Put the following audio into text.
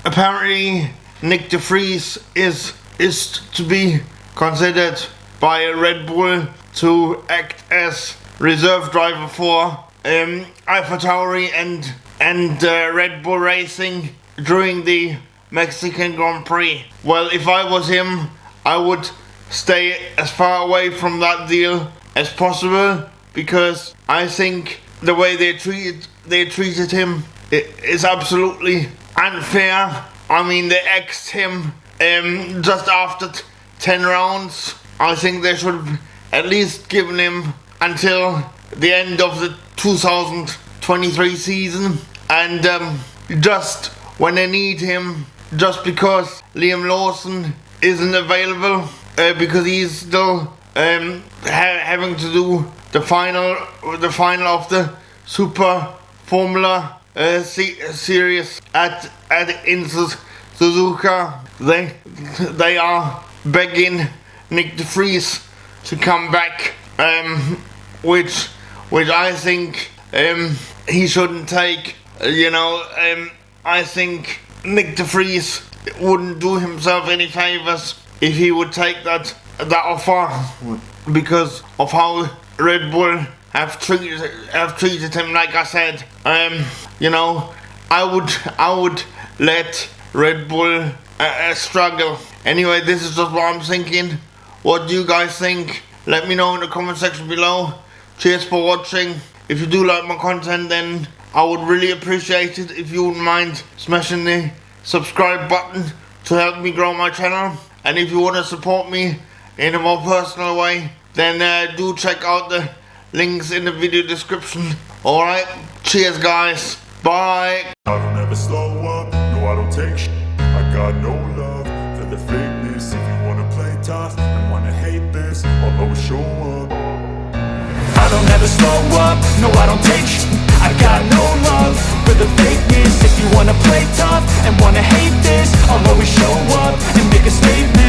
apparently Nyck de Vries is to be considered by Red Bull to act as reserve driver for AlphaTauri and Red Bull Racing during the Mexican Grand Prix. Well, if I was him, I would stay as far away from that deal as possible, because I think the way they treated him is absolutely unfair. I mean, they axed him just after 10 rounds. I think they should have at least given him until the end of the 2023 season, and just when they need him, just because Liam Lawson isn't available, because he's still having to do the final of the Super Formula series in Suzuka. They are begging Nyck de Vries to come back, which I think he shouldn't take. I think Nyck de Vries wouldn't do himself any favors if he would take that offer, because of how Red Bull have treated him. Like I said, I would let Red Bull struggle. Anyway, this is just what I'm thinking. What do you guys think? Let me know in the comment section below. Cheers for watching. If you do like my content, then I would really appreciate it if you wouldn't mind smashing the subscribe button to help me grow my channel. And if you want to support me in a more personal way, then do check out the links in the video description. Alright, cheers guys, bye. I don't ever slow up, no I don't take shit. I got no love for the fakeness. If you wanna play tough and wanna hate this, I'll always show up. I don't ever slow up, no I don't take shit. I got no love for the fakeness.